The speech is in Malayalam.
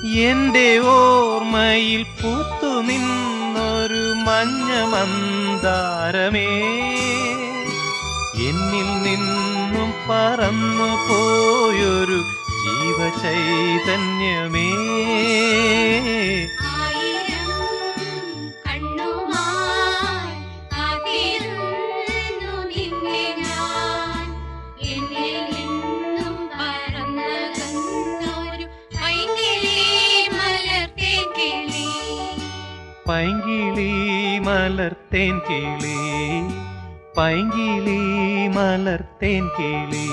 എന്റെ ഓർമ്മയിൽ പൂത്തു നിന്നൊരു മഞ്ഞ മന്ദാരമേ, എന്നിൽ നിന്നും പറന്നു പോയൊരു ജീവചൈതന്യമേ. പൈങ്കിളി മലർത്തേൻ കിളി, പൈങ്കിളി മലർത്തേൻ കിളി.